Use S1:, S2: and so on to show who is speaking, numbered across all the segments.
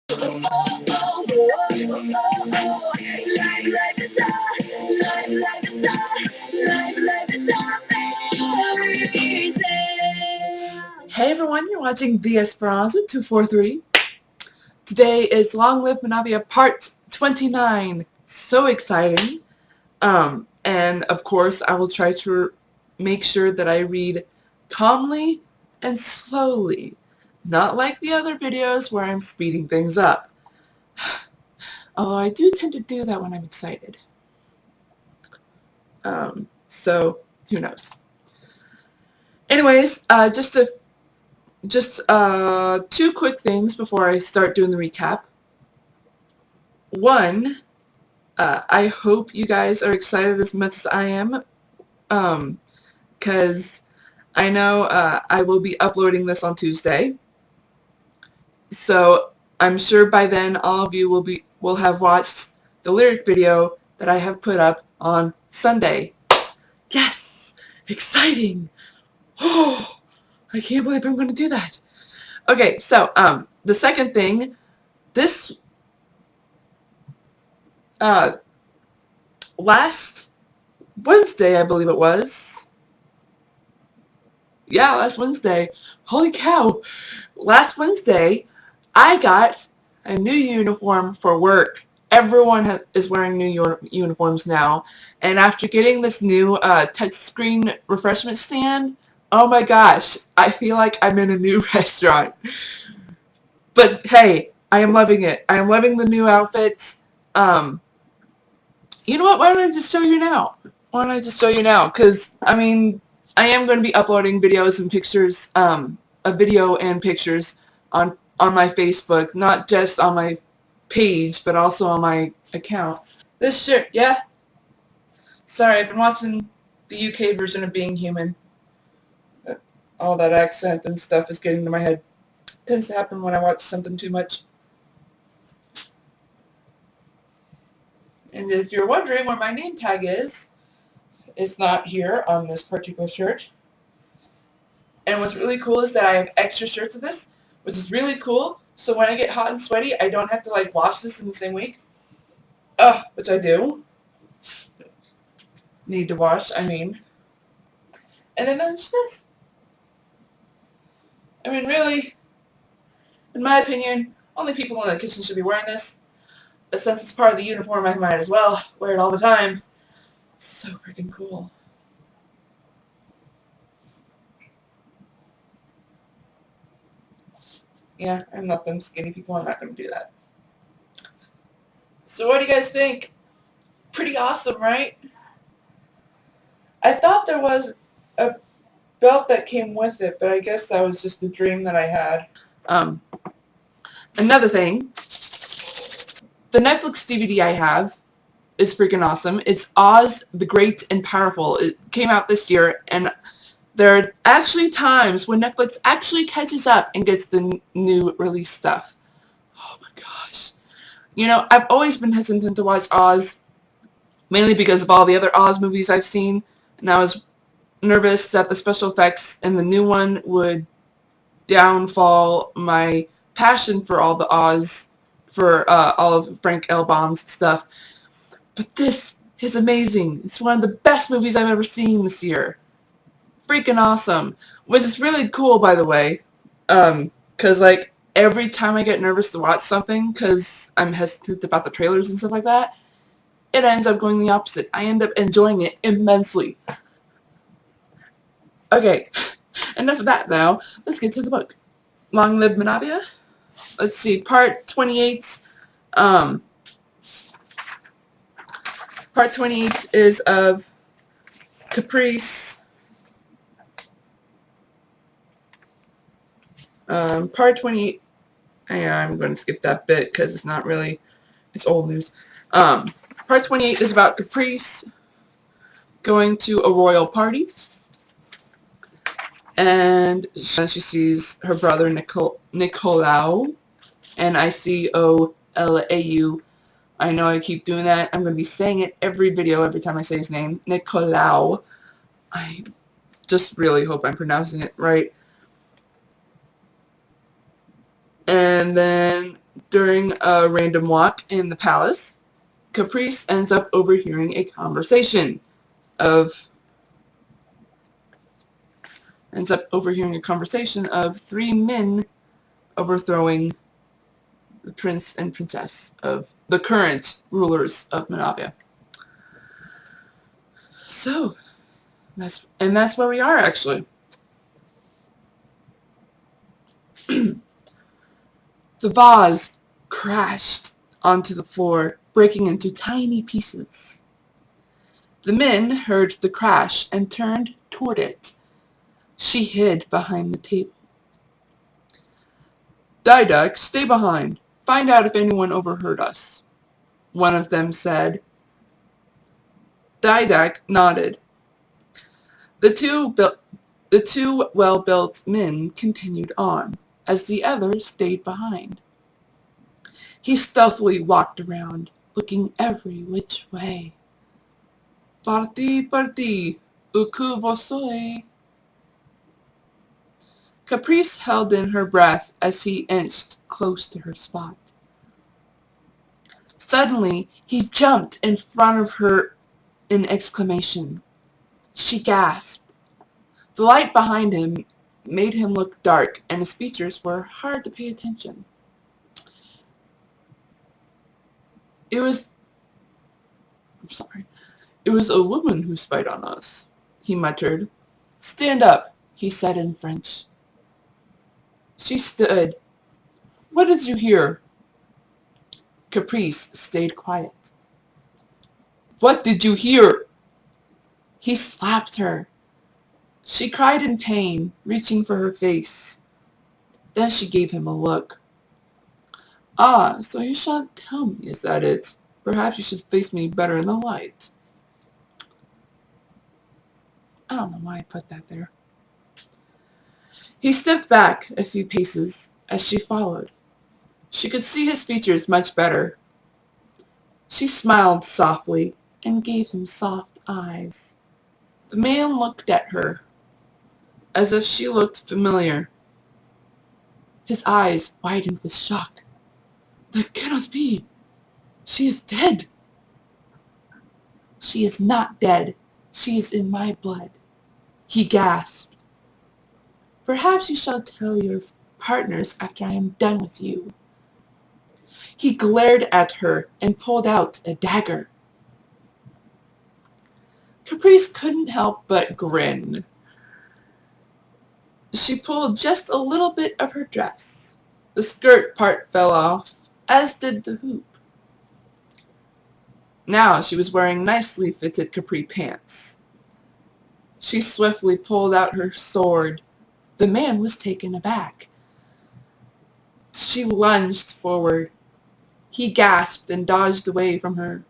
S1: Hey everyone, you're watching The Esperanza 243. Today is Long Live Menavia Part 29. So exciting. And of course I will try to make sure that I read calmly and slowly. Not like the other videos where I'm speeding things up. Although I do tend to do that when I'm excited. So who knows. Anyways, just two quick things before I start doing the recap. One, I hope you guys are excited as much as I am, because I know I will be uploading this on Tuesday, so I'm sure by then all of you will have watched the lyric video that I have put up on Sunday. Yes! Exciting! Oh, I can't believe I'm going to do that. Okay, so the second thing, this last Wednesday, I believe it was. Yeah, last Wednesday. Holy cow. Last Wednesday, I got a new uniform for work. Everyone is wearing new uniforms now. And after getting this new touchscreen refreshment stand, oh my gosh, I feel like I'm in a new restaurant. But hey, I am loving it. I am loving the new outfits. You know what? Why don't I just show you now? Why don't I just show you now? Because, I mean, I am going to be uploading videos and pictures, a video and pictures on my Facebook, not just on my page, but also on my account. This shirt, yeah? Sorry, I've been watching the UK version of Being Human. All that accent and stuff is getting to my head. It tends to happen when I watch something too much. And if you're wondering where my name tag is, it's not here on this particular shirt. And what's really cool is that I have extra shirts of this, which is really cool. So when I get hot and sweaty, I don't have to like wash this in the same week. Which I do. Need to wash, I mean. And then there's this. I mean, really, in my opinion, only people in the kitchen should be wearing this. But since it's part of the uniform, I might as well wear it all the time. It's so freaking cool. Yeah, I'm not them skinny people. I'm not going to do that. So what do you guys think? Pretty awesome, right? I thought there was a belt that came with it, but I guess that was just a dream that I had. Another thing, the Netflix DVD I have is freaking awesome. It's Oz the Great and Powerful. It came out this year, and there are actually times when Netflix actually catches up and gets the new release stuff. Oh my gosh. You know, I've always been hesitant to watch Oz, mainly because of all the other Oz movies I've seen, and I was nervous that the special effects in the new one would downfall my passion for all the Oz, for all of Frank L. Baum's stuff. But this is amazing. It's one of the best movies I've ever seen this year. Freaking awesome. Which is really cool, by the way. Because, like, every time I get nervous to watch something, because I'm hesitant about the trailers and stuff like that, it ends up going the opposite. I end up enjoying it immensely. Okay, enough of that now. Let's get to the book. Long Live Menavia. Let's see, part 28. Part 28 is of Caprice. Part 28. I'm going to skip that bit because it's not really, it's old news. Part 28 is about Caprice going to a royal party. And she sees her brother Nicolau, Nicoulau. I know I keep doing that. I'm going to be saying it every video every time I say his name. Nicolau. I just really hope I'm pronouncing it right. And then During a random walk in the palace, Caprice ends up overhearing a conversation of three men overthrowing the prince and princess of the current rulers of Menavia. So, that's where we are, actually. The vase crashed onto the floor, breaking into tiny pieces. The men heard the crash and turned toward it. She hid behind the table. "Didac, stay behind. Find out if anyone overheard us," one of them said. Didac nodded. The two well-built men continued on, as the other stayed behind. He stealthily walked around, looking every which way. "Parti, où que vous soyez." Caprice held in her breath as he inched close to her spot. Suddenly, he jumped in front of her in exclamation. She gasped. The light behind him made him look dark, and his features were hard to pay attention. It was a woman who spied on us," he muttered. "Stand up," he said in French. She stood. "What did you hear?" Caprice stayed quiet. "What did you hear?" He slapped her. She cried in pain, reaching for her face. Then she gave him a look. "Ah, so you shan't tell me, is that it? Perhaps you should face me better in the light." I don't know why I put that there. He stepped back a few paces as she followed. She could see his features much better. She smiled softly and gave him soft eyes. The man looked at her as if she looked familiar. His eyes widened with shock. "That cannot be. She is dead." "She is not dead. She is in my blood," he gasped. "Perhaps you shall tell your partners after I am done with you." He glared at her and pulled out a dagger. Caprice couldn't help but grin. She pulled just a little bit of her dress. The skirt part fell off, as did the hoop. Now she was wearing nicely fitted capri pants. She swiftly pulled out her sword. The man was taken aback. She lunged forward. He gasped and dodged away from her.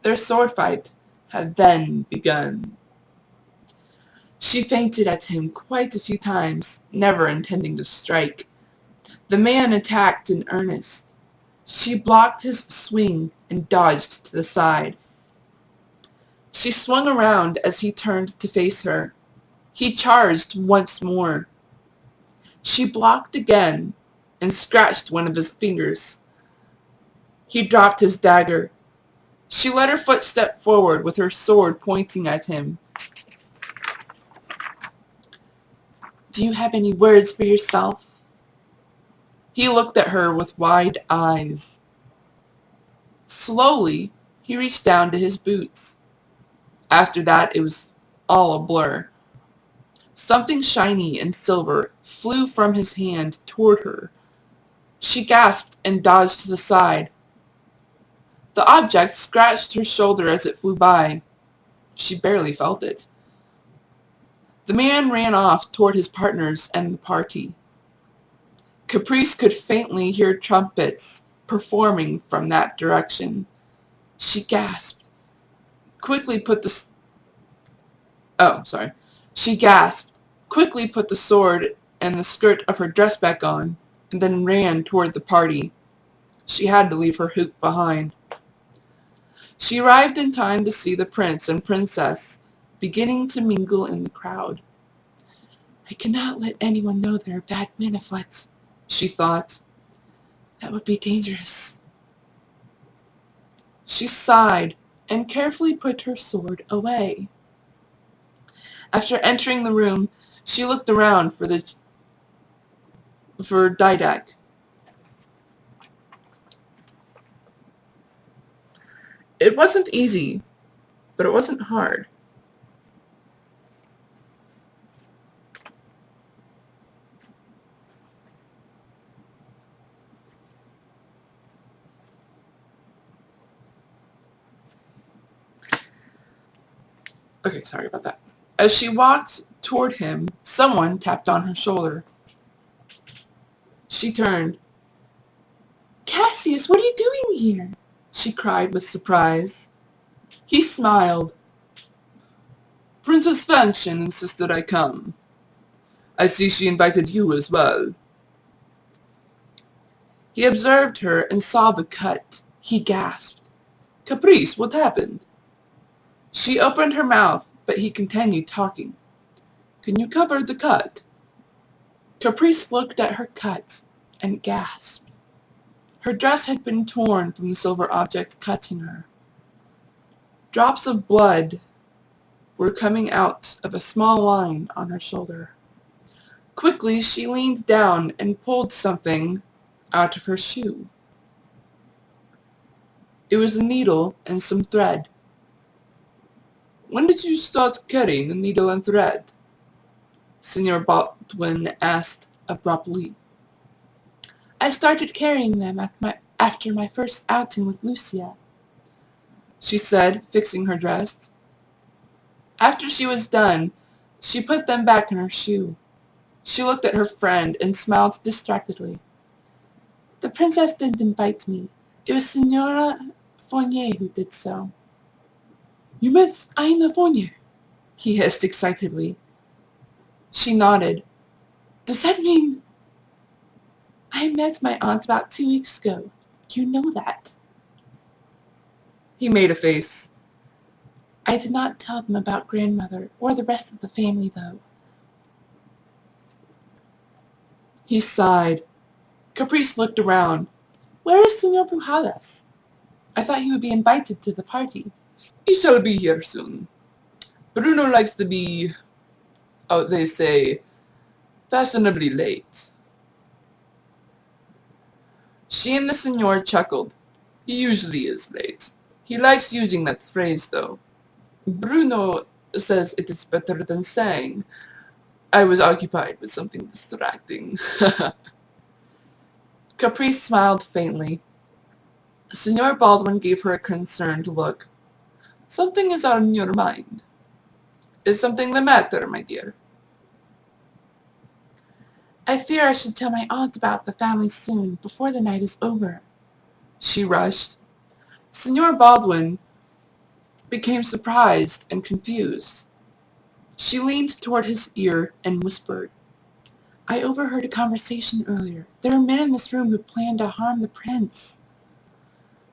S1: Their sword fight had then begun. She feinted at him quite a few times, never intending to strike. The man attacked in earnest. She blocked his swing and dodged to the side. She swung around as he turned to face her. He charged once more. She blocked again and scratched one of his fingers. He dropped his dagger. She let her foot step forward with her sword pointing at him. "Do you have any words for yourself?" He looked at her with wide eyes. Slowly, he reached down to his boots. After that, it was all a blur. Something shiny and silver flew from his hand toward her. She gasped and dodged to the side. The object scratched her shoulder as it flew by. She barely felt it. The man ran off toward his partners and the party. Caprice could faintly hear trumpets performing from that direction. She gasped. Quickly put the sword and the skirt of her dress back on, and then ran toward the party. She had to leave her hoop behind. She arrived in time to see the prince and princess beginning to mingle in the crowd. "I cannot let anyone know there are bad men afoot," she thought. That would be dangerous. She sighed and carefully put her sword away. After entering the room, she looked around for Didac. It wasn't easy, but it wasn't hard. Okay, sorry about that. As she walked toward him, someone tapped on her shoulder. She turned. "Cassius, what are you doing here?" she cried with surprise. He smiled. "Princess Fanchon insisted I come. I see she invited you as well." He observed her and saw the cut. He gasped. "Caprice, what happened?" She opened her mouth, but he continued talking. "Can you cover the cut?" Caprice looked at her cut and gasped. Her dress had been torn from the silver object cutting her. Drops of blood were coming out of a small line on her shoulder. Quickly, she leaned down and pulled something out of her shoe. It was a needle and some thread. "When did you start carrying a needle and thread?" Senor Baldwin asked abruptly. "I started carrying them after my first outing with Lucia," she said, fixing her dress. After she was done, she put them back in her shoe. She looked at her friend and smiled distractedly. "The princess didn't invite me. It was Signora Fournier who did so." "You met Aina Fournier?" he hissed excitedly. She nodded. "Does that mean—" "I met my aunt about 2 weeks ago. You know that." He made a face. "I did not tell them about grandmother or the rest of the family, though." He sighed. Caprice looked around. "Where is Senor Pujadas? I thought he would be invited to the party." "He shall be here soon. Bruno likes to be, they say, fashionably late." She and the senor chuckled. "He usually is late. He likes using that phrase, though. Bruno says it is better than saying, 'I was occupied with something distracting.'" Caprice smiled faintly. Senor Baldwin gave her a concerned look. "Something is on your mind. Is something the matter, my dear?" "I fear I should tell my aunt about the family soon, before the night is over," she rushed. Senor Baldwin became surprised and confused. She leaned toward his ear and whispered, "I overheard a conversation earlier. There are men in this room who plan to harm the prince."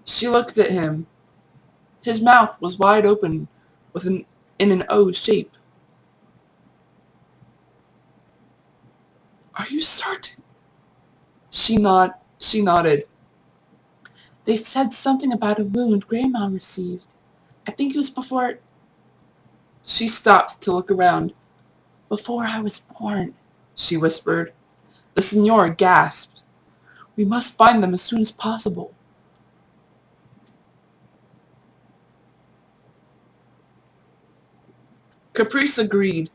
S1: She looked at him. His mouth was wide open in an O shape. "Are you certain?" She nodded. "They said something about a wound Grandma received. I think it was before—" She stopped to look around. "Before I was born," she whispered. The senor gasped. "We must find them as soon as possible." Caprice agreed.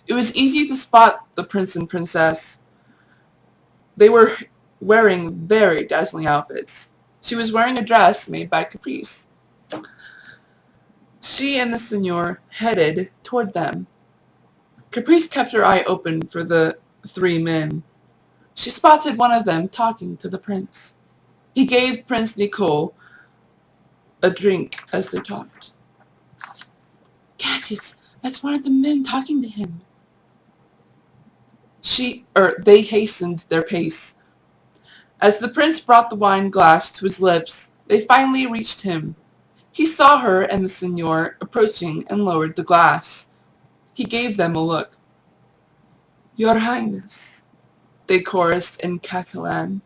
S1: It was easy to spot the prince and princess. They were wearing very dazzling outfits. She was wearing a dress made by Caprice. She and the senor headed toward them. Caprice kept her eye open for the 3 men. She spotted one of them talking to the prince. He gave Prince Nicole a drink as they talked. "Cassius, that's one of the men talking to him." They hastened their pace. As the prince brought the wine glass to his lips, they finally reached him. He saw her and the senor approaching and lowered the glass. He gave them a look. "Your Highness," they chorused in Catalan.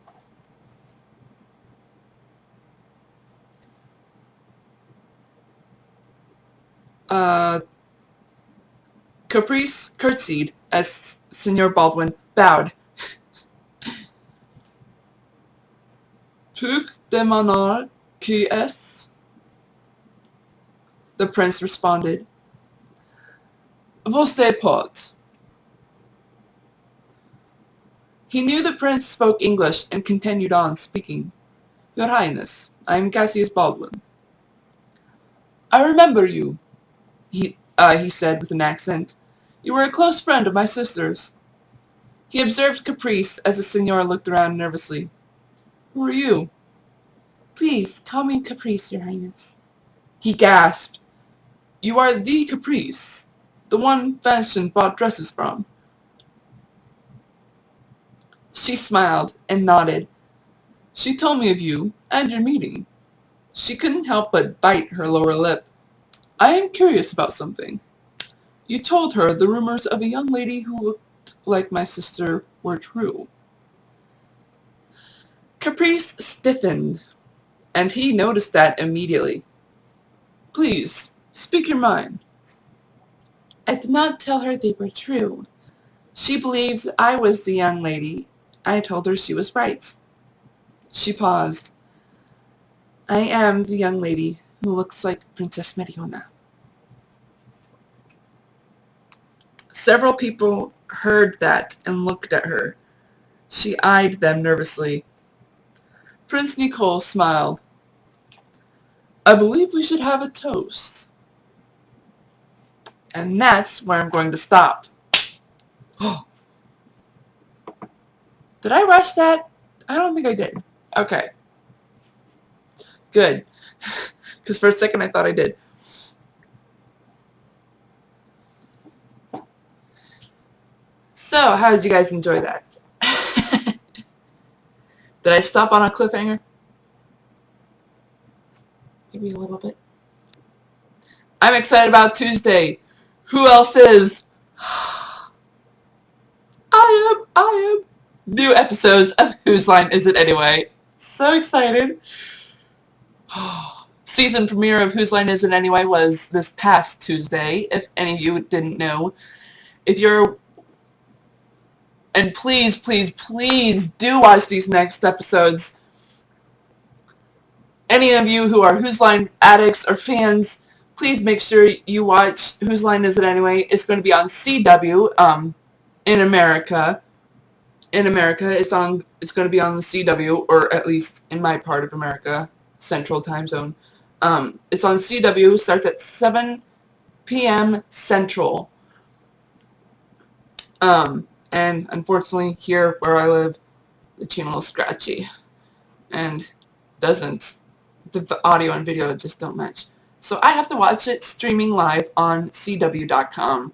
S1: Caprice curtsied as Senor Baldwin bowed. Puis demander qui est? The prince responded. Vos porte. He knew the prince spoke English and continued on speaking. Your Highness, I am Cassius Baldwin. I remember you, he said with an accent. You were a close friend of my sister's. He observed Caprice as the Signor looked around nervously. Who are you? Please, call me Caprice, Your Highness. He gasped. You are the Caprice, the one Fanchon bought dresses from. She smiled and nodded. She told me of you and your meeting. She couldn't help but bite her lower lip. I am curious about something. You told her the rumors of a young lady who looked like my sister were true. Caprice stiffened, and he noticed that immediately. Please, speak your mind. I did not tell her they were true. She believed I was the young lady. I told her she was right. She paused. I am the young lady who looks like Princess Mariona. Several people heard that and looked at her. She eyed them nervously. Prince Nicole smiled. I believe we should have a toast. And that's where I'm going to stop. Did I rush that? I don't think I did. Okay. Good. Because for a second I thought I did. So, how did you guys enjoy that? Did I stop on a cliffhanger? Maybe a little bit. I'm excited about Tuesday. Who else is? I am. New episodes of Whose Line Is It Anyway? So excited. Season premiere of Whose Line Is It Anyway was this past Tuesday, if any of you didn't know. And please, please, please do watch these next episodes. Any of you who are Whose Line addicts or fans, please make sure you watch Whose Line Is It Anyway? It's going to be on CW in America. In America, it's going to be on the CW, or at least in my part of America, Central Time Zone. It's on CW, starts at 7 p.m. Central. And unfortunately, here where I live, the channel is scratchy and doesn't. The audio and video just don't match. So I have to watch it streaming live on CW.com.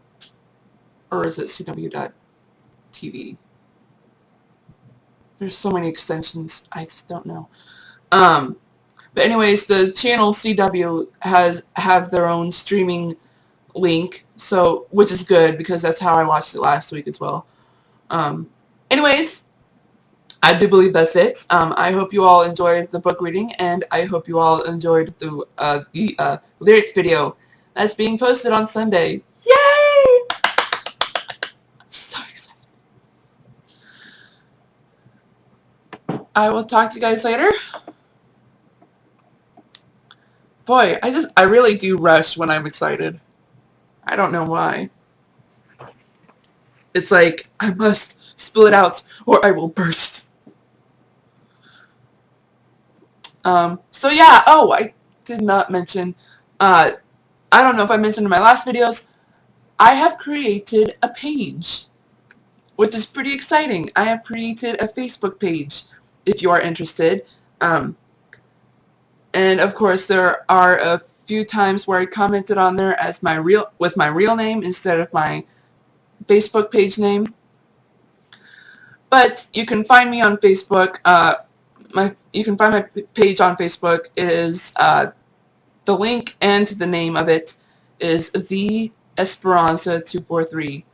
S1: Or is it CW.TV? There's so many extensions, I just don't know. But anyways, the channel CW have their own streaming link, so which is good because that's how I watched it last week as well. Anyways, I do believe that's it. I hope you all enjoyed the book reading, and I hope you all enjoyed the lyric video that's being posted on Sunday. Yay! So excited. I will talk to you guys later. Boy, I really do rush when I'm excited. I don't know why. It's like, I must spill it out or I will burst. So yeah, oh, I did not mention, I don't know if I mentioned in my last videos, I have created a page, which is pretty exciting. I have created a Facebook page, if you are interested. And of course, there are a few times where I commented on there as with my real name instead of my Facebook page name. But you can find me on Facebook. You can find my page on Facebook. It is the link and the name of it is The Esperanza 243.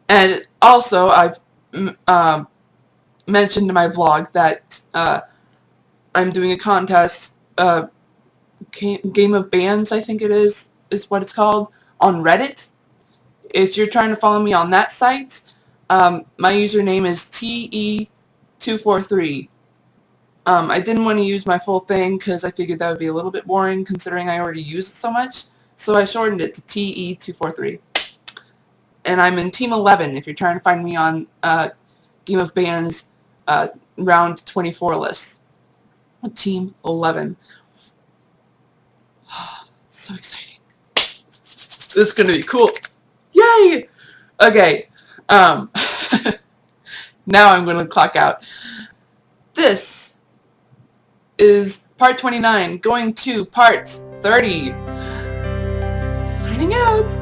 S1: And also, I've mentioned in my vlog that I'm doing a contest Game of Bands, I think it is what it's called, on Reddit. If you're trying to follow me on that site, my username is TE243. I didn't want to use my full thing because I figured that would be a little bit boring considering I already use it so much. So I shortened it to TE243. And I'm in Team 11 if you're trying to find me on Game of Bands round 24 list. Team 11. So exciting. This is going to be cool. Yay! Okay. Now I'm going to clock out. This is part 29 going to part 30. Signing out.